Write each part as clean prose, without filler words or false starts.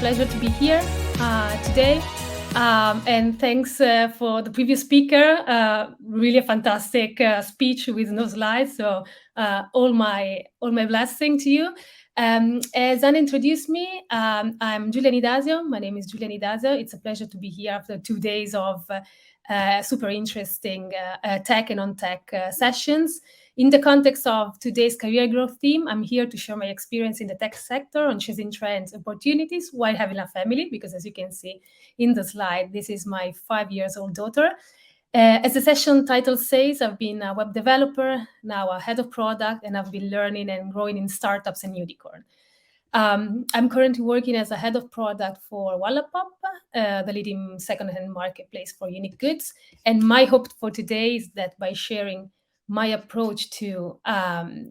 pleasure to be here today. And thanks for the previous speaker. Really a fantastic speech with no slides. So all my blessing to you. As Anna introduced me, I'm Giulia Nidasio. My name is Giulia Nidasio. It's a pleasure to be here after 2 days of super interesting tech and non-tech sessions. In the context of today's career growth theme, I'm here to share my experience in the tech sector on chasing trends, opportunities while having a family, because as you can see in the slide, this is my 5-year-old daughter. As the session title says, I've been a web developer, now a head of product, and I've been learning and growing in startups and unicorn. I'm currently working as a head of product for Wallapop, the leading second-hand marketplace for unique goods. And my hope for today is that by sharing my approach to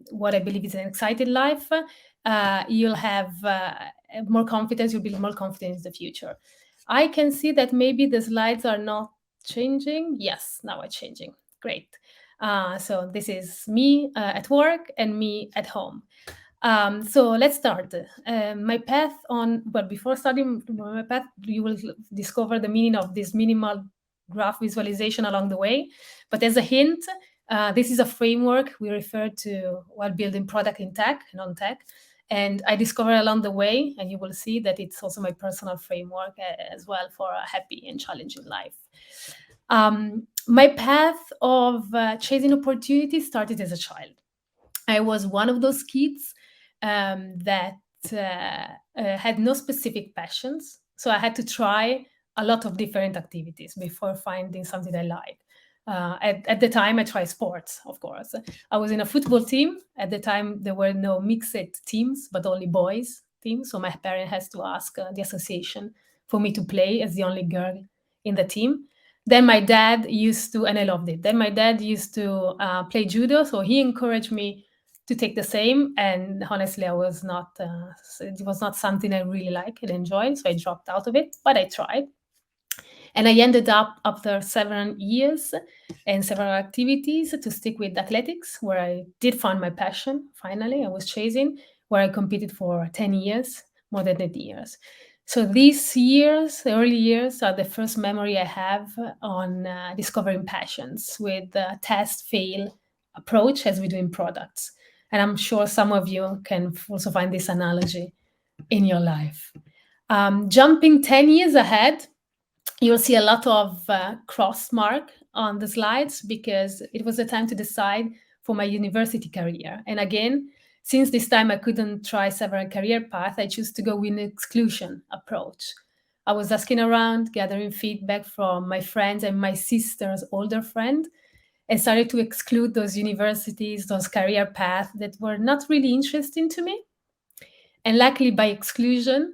what I believe is an exciting life, you'll have more confidence, you'll build more confidence in the future. I can see that maybe the slides are not changing. Yes, now it's changing. Great. So this is me at work and me at home. So let's start. My path before starting my path, you will discover the meaning of this minimal graph visualization along the way. But as a hint, this is a framework we refer to while building product in tech and on tech. And I discovered along the way, and you will see that it's also my personal framework as well for a happy and challenging life. My path of chasing opportunities started as a child. I was one of those kids that had no specific passions. So I had to try a lot of different activities before finding something I liked. At the time, I tried sports, of course. I was in a football team. At the time, there were no mixed teams, but only boys teams. So my parent has to ask the association for me to play as the only girl in the team. Then my dad used to, and I loved it. Then my dad used to play judo. So he encouraged me to take the same. And honestly, it was not something I really liked and enjoyed. So I dropped out of it, but I tried. And I ended up, after several years and several activities, to stick with athletics, where I did find my passion. Finally, I was chasing, where I competed for 10 years, more than 10 years. So these years, the early years, are the first memory I have on discovering passions with the test fail approach as we do in products. And I'm sure some of you can also find this analogy in your life. Jumping 10 years ahead, you'll see a lot of cross mark on the slides because it was the time to decide for my university career. And again, since this time I couldn't try several career paths, I chose to go with an exclusion approach. I was asking around, gathering feedback from my friends and my sister's older friend, and started to exclude those universities, those career paths that were not really interesting to me. And luckily, by exclusion,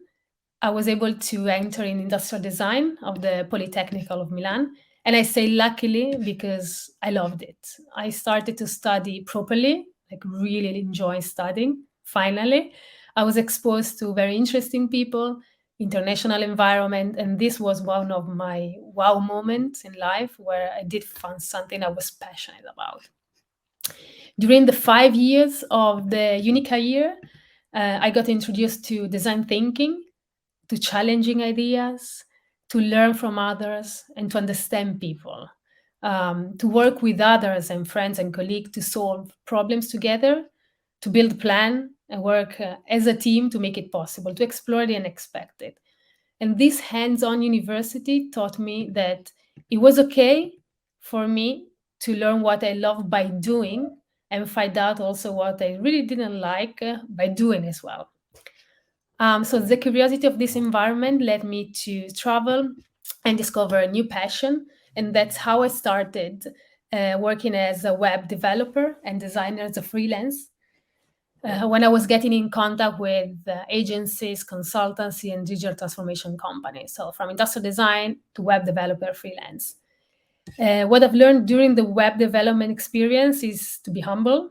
I was able to enter in industrial design of the Polytechnical of Milan. And I say luckily because I loved it. I started to study properly, like really enjoy studying. Finally, I was exposed to very interesting people, international environment, and this was one of my wow moments in life where I did find something I was passionate about. During the 5 years of the uni career, I got introduced to design thinking, to challenging ideas, to learn from others, and to understand people, to work with others and friends and colleagues to solve problems together, to build a plan and work as a team to make it possible, to explore the unexpected. And this hands-on university taught me that it was okay for me to learn what I love by doing and find out also what I really didn't like by doing as well. So the curiosity of this environment led me to travel and discover a new passion. And that's how I started working as a web developer and designer as a freelance. When I was getting in contact with agencies, consultancy, and digital transformation companies. So from industrial design to web developer freelance. What I've learned during the web development experience is to be humble,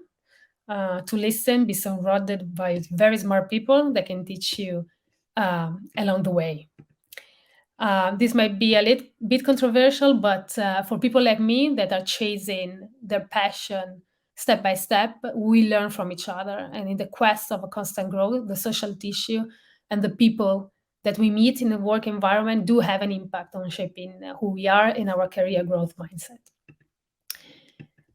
to listen, be surrounded by very smart people that can teach you along the way. This might be a little bit controversial, but for people like me that are chasing their passion step by step, we learn from each other. And in the quest of a constant growth, the social tissue and the people that we meet in the work environment do have an impact on shaping who we are in our career growth mindset.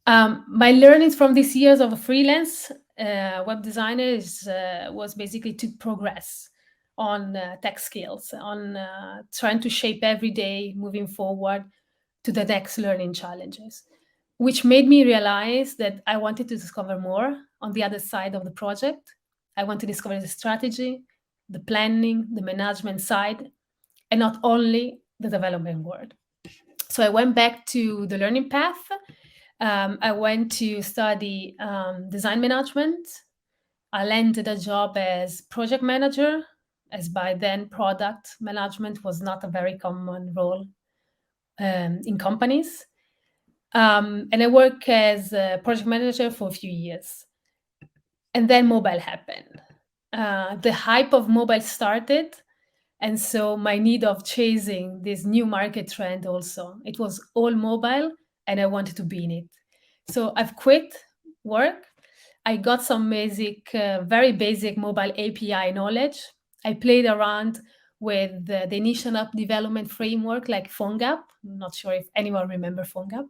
My learnings from these years of a freelance web designer was basically to progress on tech skills, on trying to shape every day moving forward to the next learning challenges, which made me realize that I wanted to discover more on the other side of the project. I want to discover the strategy, the planning, the management side, and not only the development world. So I went back to the learning path. I went to study design management. I landed a job as project manager, as by then product management was not a very common role in companies. And I worked as a project manager for a few years. And then mobile happened. The hype of mobile started. And so my need of chasing this new market trend also, it was all mobile and I wanted to be in it. So I've quit work. I got some very basic mobile API knowledge. I played around with the initial app development framework like PhoneGap. I'm not sure if anyone remember PhoneGap.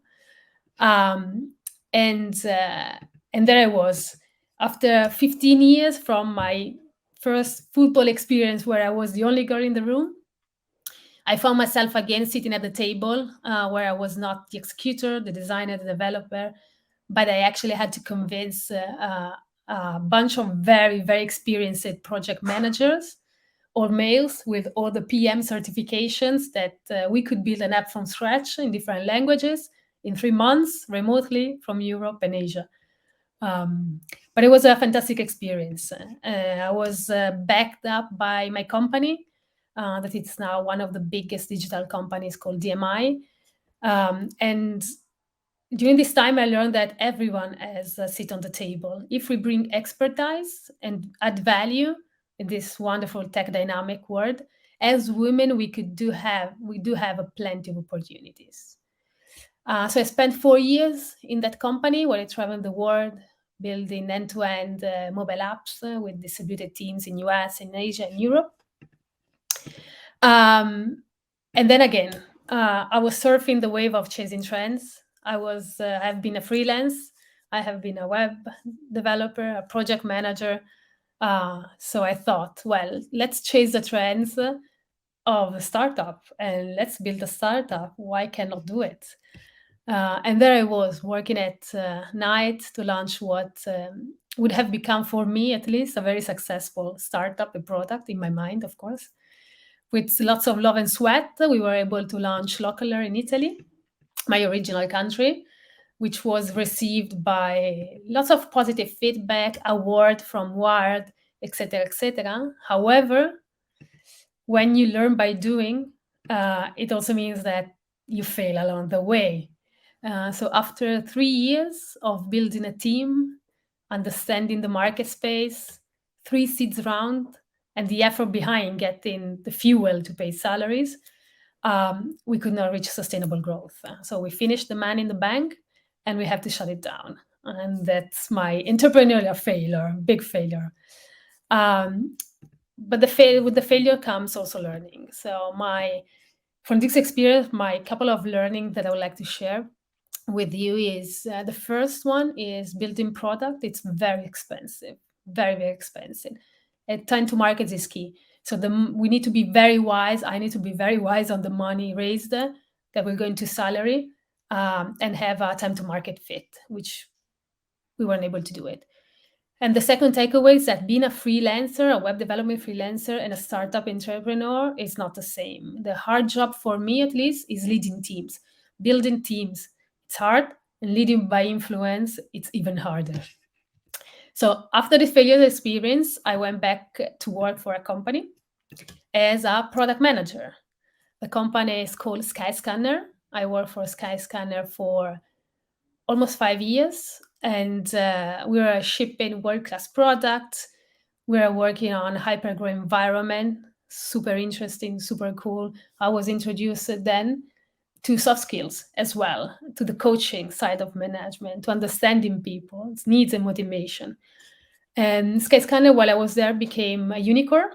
Um, and there I was. After 15 years from my first football experience where I was the only girl in the room, I found myself again sitting at the table where I was not the executor, the designer, the developer, but I actually had to convince a bunch of very, very experienced project managers or males with all the PM certifications that we could build an app from scratch in different languages in 3 months remotely from Europe and Asia. But it was a fantastic experience. I was backed up by my company, that it's now one of the biggest digital companies called DMI. And during this time, I learned that everyone has a seat on the table. If we bring expertise and add value in this wonderful tech dynamic world, as women, we do have a plenty of opportunities. So I spent 4 years in that company where I traveled the world, building end-to-end mobile apps with distributed teams in US, in Asia, and Europe. And then again, I was surfing the wave of chasing trends. I've been a freelance. I have been a web developer, a project manager. So I thought, well, let's chase the trends of a startup and let's build a startup. Why cannot do it? And there I was working at night to launch what would have become, for me at least, a very successful startup, a product in my mind, of course. With lots of love and sweat, we were able to launch Localer in Italy, my original country, which was received by lots of positive feedback, award from Wired, etc., etc. However, when you learn by doing, it also means that you fail along the way. So after 3 years of building a team, understanding the market space, 3 seeds round, and the effort behind getting the fuel to pay salaries, we could not reach sustainable growth. So we finished the man in the bank and we have to shut it down. And that's my entrepreneurial failure, big failure. But with the failure comes also learning. So from this experience, my couple of learning that I would like to share with you is the first one is building product. It's very expensive, very, very expensive. Time to market is key. So we need to be very wise. I need to be very wise on the money raised that we're going to salary and have a time to market fit, which we weren't able to do it. And the second takeaway is that being a freelancer, a web development freelancer, and a startup entrepreneur is not the same. The hard job for me, at least, is leading teams, building teams. It's hard, and leading by influence, it's even harder. So after the failure experience, I went back to work for a company as a product manager. The company is called Skyscanner. I worked for Skyscanner for almost 5 years, and we were shipping world-class products. We were working on hypergrowth environment, super interesting, super cool. I was introduced then to soft skills as well, to the coaching side of management, to understanding people's needs and motivation. And Skyscanner, while I was there, became a unicorn.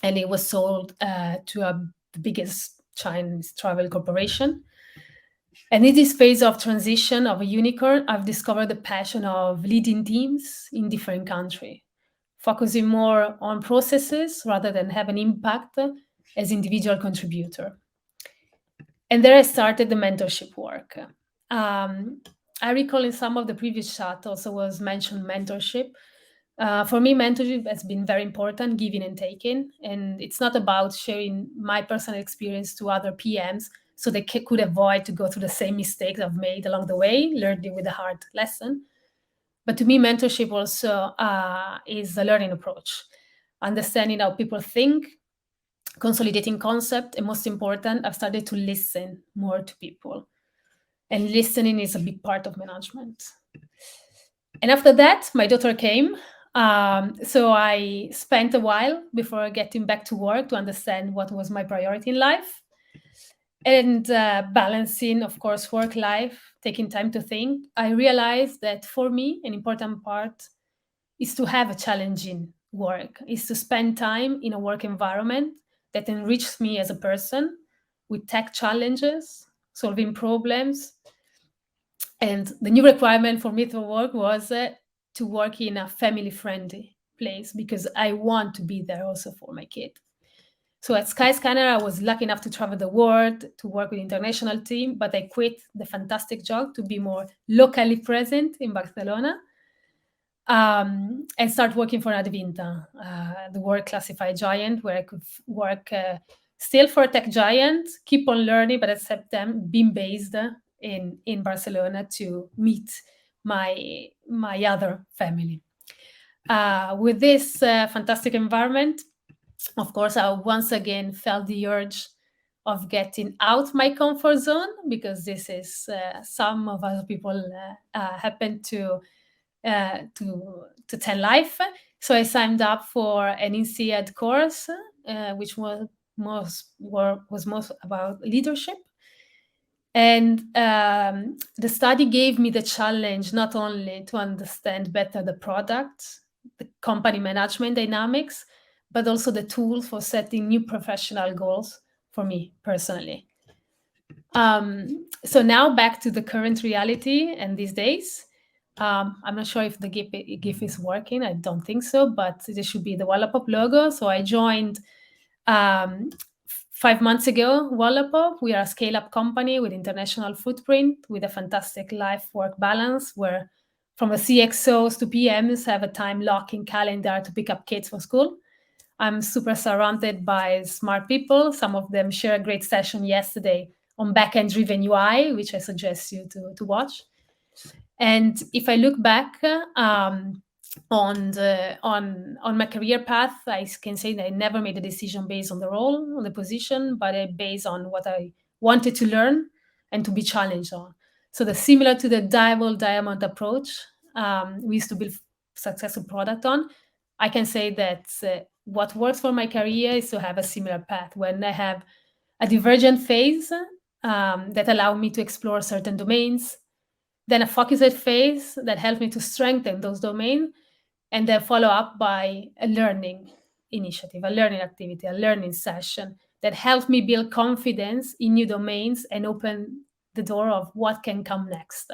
and it was sold to the biggest Chinese travel corporation. And in this phase of transition of a unicorn, I've discovered the passion of leading teams in different countries, focusing more on processes rather than have an impact as individual contributor. And there I started the mentorship work. I recall in some of the previous chat also was mentioned mentorship. For me, mentorship has been very important, giving and taking. And it's not about sharing my personal experience to other PMs so they could avoid to go through the same mistakes I've made along the way, learning with a hard lesson. But to me, mentorship also is a learning approach, understanding how people think, consolidating concept, and most important, I've started to listen more to people. And listening is a big part of management. And after that, my daughter came. So I spent a while before getting back to work to understand what was my priority in life. And balancing, of course, work life, taking time to think, I realized that for me, an important part is to have a challenging work, is to spend time in a work environment that enriches me as a person with tech challenges, solving problems. And the new requirement for me to work was to work in a family friendly place because I want to be there also for my kid. So at Skyscanner, I was lucky enough to travel the world to work with international team, but I quit the fantastic job to be more locally present in Barcelona and start working for Advinta, the world classified giant, where I could work still for a tech giant, keep on learning, but accept them being based in Barcelona to meet my other family. With this fantastic environment, of course, I once again felt the urge of getting out my comfort zone because this is some of other people happen to tell life. So I signed up for an INSEAD course, which was most about leadership. And the study gave me the challenge not only to understand better the product, the company management dynamics, but also the tools for setting new professional goals for me personally. So now back to the current reality and these days. I'm not sure if the GIF is working. I don't think so, but this should be the Wallapop logo. So I joined 5 months ago, Wallapop. We are a scale-up company with international footprint, with a fantastic life-work balance, where from the CXOs to PMs have a time locking calendar to pick up kids from school. I'm super surrounded by smart people. Some of them share a great session yesterday on back-end driven UI, which I suggest you to watch. And if I look back on my career path, I can say that I never made a decision based on the role, on the position, but based on what I wanted to learn and to be challenged on. So the similar to the diamond approach we used to build successful product on, I can say that what works for my career is to have a similar path when I have a divergent phase that allow me to explore certain domains, then a focused phase that helps me to strengthen those domains, and then follow up by a learning initiative, a learning activity, a learning session that helps me build confidence in new domains and open the door of what can come next.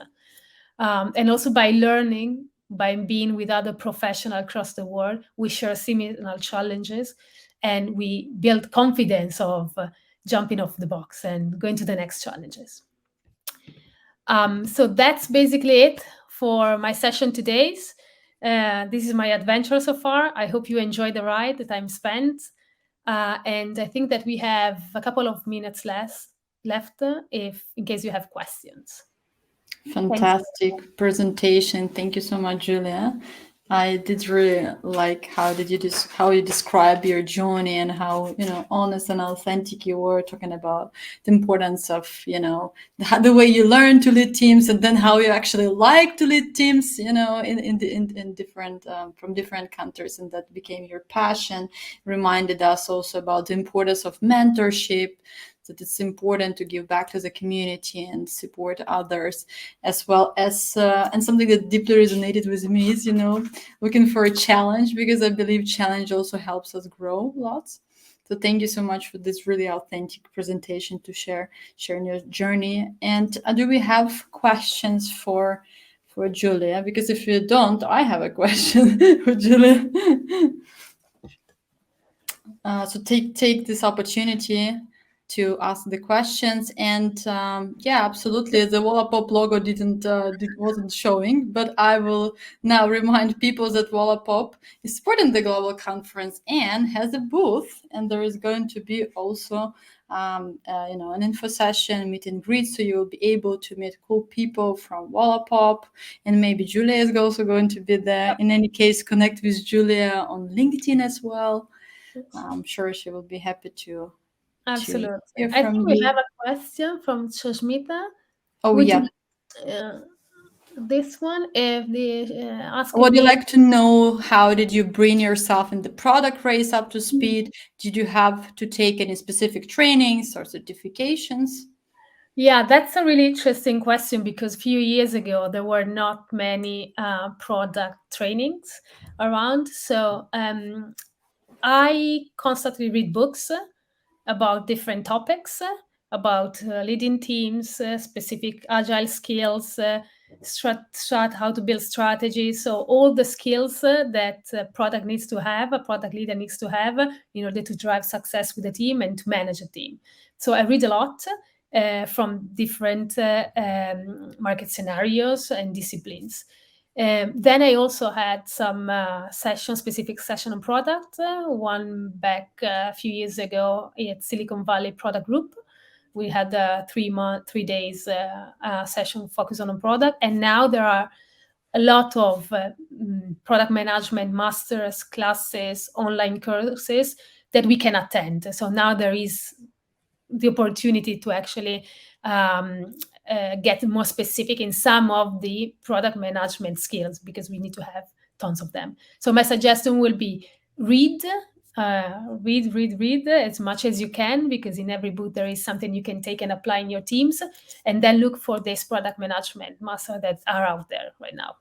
And also by learning, by being with other professionals across the world, we share similar challenges and we build confidence of jumping off the box and going to the next challenges. So that's basically it for my session today. This is my adventure so far. I hope you enjoy the ride, the time spent. And I think that we have a couple of minutes left if in case you have questions. Fantastic presentation. Thank you so much, Giulia. I did really like how you describe your journey and how honest and authentic you were, talking about the importance of the way you learn to lead teams, and then how you actually like to lead teams in different from different countries, and that became your passion. Reminded us also about the importance of mentorship, that it's important to give back to the community and support others, as well as and something that deeply resonated with me is looking for a challenge, because I believe challenge also helps us grow lots. So thank you so much for this really authentic presentation to sharing your journey. And do we have questions for Giulia? Because if you don't, I have a question for Giulia. So take this opportunity to ask the questions. And yeah, absolutely, the Wallapop logo wasn't showing, but I will now remind people that Wallapop is supporting the global conference and has a booth, and there is going to be also an info session, meet and greet, so you'll be able to meet cool people from Wallapop, and maybe Giulia is also going to be there. In any case, connect with Giulia on LinkedIn as well. I'm sure she will be happy to Absolutely. hear I from think we you. have a question from Sushmita. Oh Would yeah. you uh, this one if the asking Would you me? like to know how did you bring yourself in the product race up to speed? Did you have to take any specific trainings or certifications? Yeah, that's a really interesting question because a few years ago there were not many product trainings around. So I constantly read books about different topics, about leading teams, specific agile skills, how to build strategies. So all the skills that product needs to have, a product leader needs to have in order to drive success with the team and to manage a team. So I read a lot from different market scenarios and disciplines. Then I also had some specific session on product. One back a few years ago at Silicon Valley Product Group. We had a 3 days session focused on product, and now there are a lot of product management masters classes, online courses that we can attend. So now there is the opportunity to actually get more specific in some of the product management skills because we need to have tons of them. So my suggestion will be read, read as much as you can, because in every book there is something you can take and apply in your teams, and then look for this product management master that are out there right now.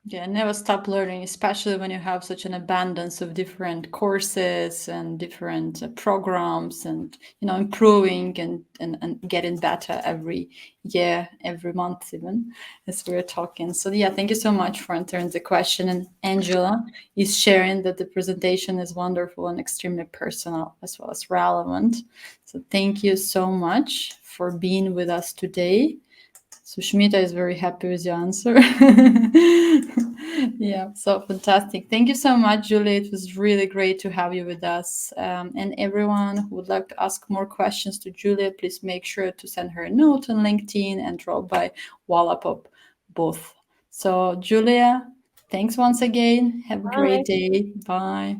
Yeah, never stop learning, especially when you have such an abundance of different courses and different programs, and improving and getting better every year, every month, even as we're talking. So yeah, thank you so much for answering the question. And Angela is sharing that the presentation is wonderful and extremely personal as well as relevant. So thank you so much for being with us today. Sushmita is very happy with your answer. Yeah, so fantastic. Thank you so much, Julie. It was really great to have you with us. And everyone who would like to ask more questions to Julia, please make sure to send her a note on LinkedIn and drop by Wallapop both. So, Julia, thanks once again. Have a All great right. day. Bye.